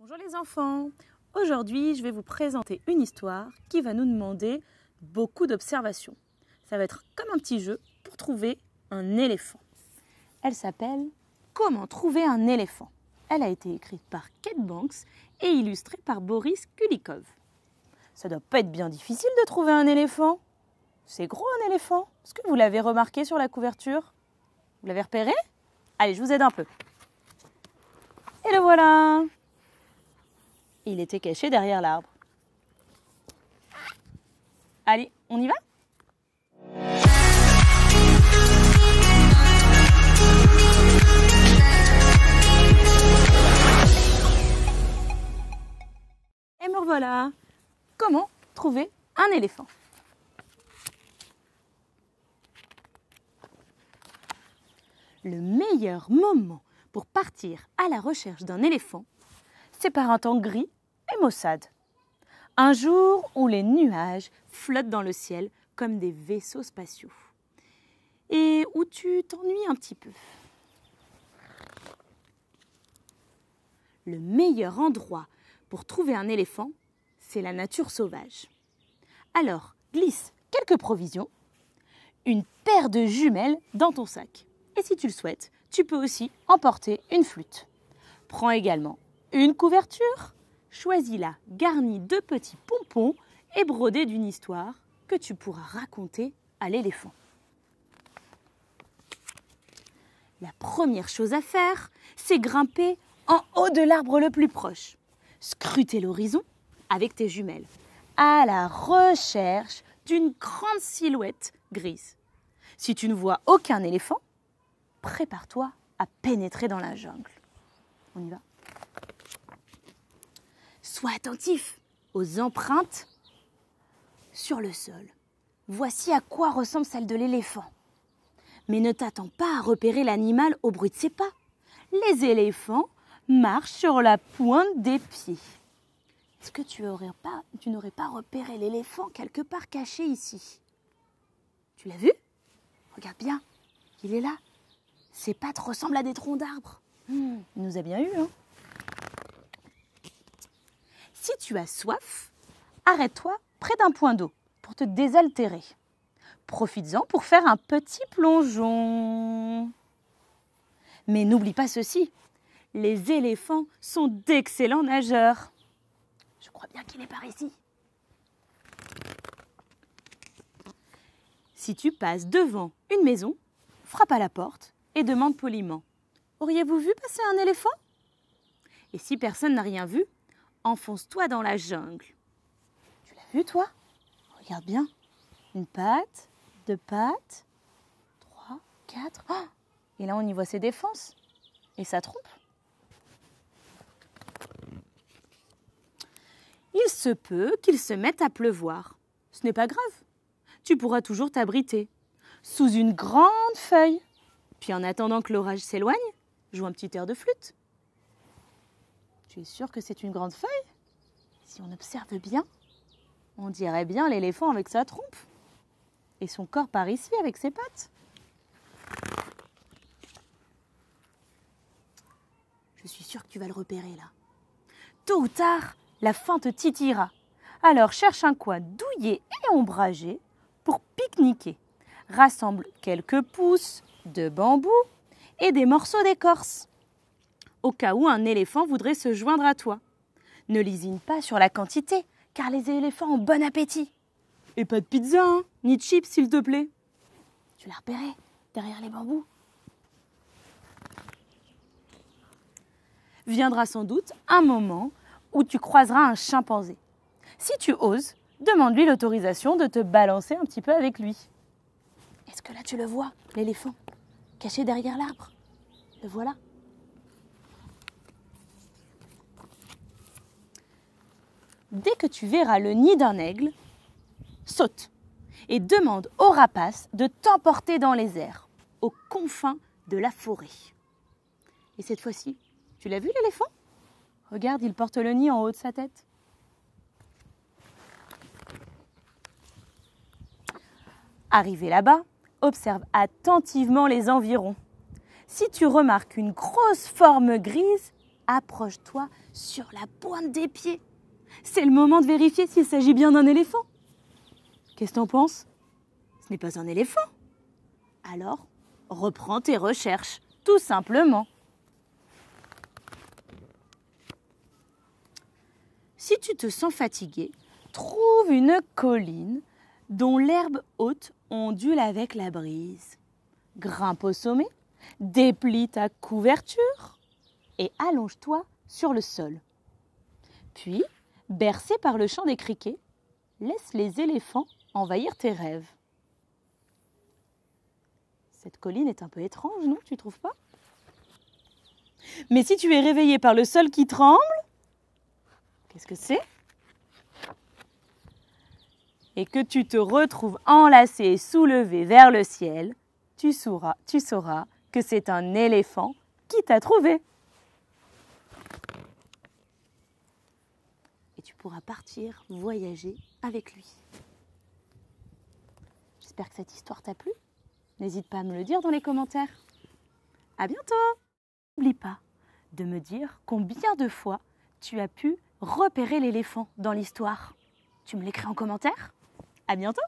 Bonjour les enfants, aujourd'hui je vais vous présenter une histoire qui va nous demander beaucoup d'observations. Ça va être comme un petit jeu pour trouver un éléphant. Elle s'appelle « Comment trouver un éléphant ». Elle a été écrite par Kate Banks et illustrée par Boris Kulikov. Ça doit pas être bien difficile de trouver un éléphant. C'est gros un éléphant. Est-ce que vous l'avez remarqué sur la couverture? Vous l'avez repéré? Allez, je vous aide un peu. Et le voilà! Il était caché derrière l'arbre. Allez, on y va? Et me revoilà. Comment trouver un éléphant? Le meilleur moment pour partir à la recherche d'un éléphant, c'est par un temps gris et maussade. Un jour où les nuages flottent dans le ciel comme des vaisseaux spatiaux. Et où tu t'ennuies un petit peu. Le meilleur endroit pour trouver un éléphant, c'est la nature sauvage. Alors, glisse quelques provisions, une paire de jumelles dans ton sac. Et si tu le souhaites, tu peux aussi emporter une flûte. Prends également une couverture, choisis-la garnie de petits pompons et brodée d'une histoire que tu pourras raconter à l'éléphant. La première chose à faire, c'est grimper en haut de l'arbre le plus proche. Scruter l'horizon avec tes jumelles, à la recherche d'une grande silhouette grise. Si tu ne vois aucun éléphant, prépare-toi à pénétrer dans la jungle. On y va? Sois attentif aux empreintes sur le sol. Voici à quoi ressemble celle de l'éléphant. Mais ne t'attends pas à repérer l'animal au bruit de ses pas. Les éléphants marchent sur la pointe des pieds. Est-ce que tu n'aurais pas repéré l'éléphant quelque part caché ici? Tu l'as vu? Regarde bien, il est là. Ses pattes ressemblent à des troncs d'arbres. Il nous a bien eu, hein? Si tu as soif, arrête-toi près d'un point d'eau pour te désaltérer. Profites-en pour faire un petit plongeon. Mais n'oublie pas ceci, les éléphants sont d'excellents nageurs. Je crois bien qu'il est par ici. Si tu passes devant une maison, frappe à la porte et demande poliment « Auriez-vous vu passer un éléphant ?» Et si personne n'a rien vu, enfonce-toi dans la jungle. Tu l'as vu, toi? Regarde bien. Une patte, deux pattes, 3, 4. Oh! Et là, on y voit ses défenses. Et sa trompe. Il se peut qu'il se mette à pleuvoir. Ce n'est pas grave. Tu pourras toujours t'abriter sous une grande feuille. Puis en attendant que l'orage s'éloigne, joue un petit air de flûte. Tu es sûr que c'est une grande feuille? Si on observe bien, on dirait bien l'éléphant avec sa trompe. Et son corps par ici avec ses pattes. Je suis sûre que tu vas le repérer là. Tôt ou tard, la faim te titillera. Alors cherche un coin douillet et ombragé pour pique-niquer. Rassemble quelques pousses de bambou et des morceaux d'écorce. Au cas où un éléphant voudrait se joindre à toi. Ne lésine pas sur la quantité, car les éléphants ont bon appétit. Et pas de pizza, hein, ni de chips, s'il te plaît. Tu l'as repéré, derrière les bambous. Viendra sans doute un moment où tu croiseras un chimpanzé. Si tu oses, demande-lui l'autorisation de te balancer un petit peu avec lui. Est-ce que là tu le vois, l'éléphant, caché derrière l'arbre? Le voilà. Dès que tu verras le nid d'un aigle, saute et demande au rapace de t'emporter dans les airs, aux confins de la forêt. Et cette fois-ci, tu l'as vu l'éléphant? Regarde, il porte le nid en haut de sa tête. Arrivé là-bas, observe attentivement les environs. Si tu remarques une grosse forme grise, approche-toi sur la pointe des pieds. C'est le moment de vérifier s'il s'agit bien d'un éléphant. Qu'est-ce que t'en penses? Ce n'est pas un éléphant. Alors, reprends tes recherches, tout simplement. Si tu te sens fatigué, trouve une colline dont l'herbe haute ondule avec la brise. Grimpe au sommet, déplie ta couverture et allonge-toi sur le sol. Puis, bercé par le chant des criquets, laisse les éléphants envahir tes rêves. Cette colline est un peu étrange, non? Tu trouves pas? Mais si tu es réveillé par le sol qui tremble, qu'est-ce que c'est? Et que tu te retrouves enlacé et soulevé vers le ciel, tu sauras que c'est un éléphant qui t'a trouvé. Et tu pourras partir voyager avec lui. J'espère que cette histoire t'a plu. N'hésite pas à me le dire dans les commentaires. À bientôt! N'oublie pas de me dire combien de fois tu as pu repérer l'éléphant dans l'histoire. Tu me l'écris en commentaire. À bientôt!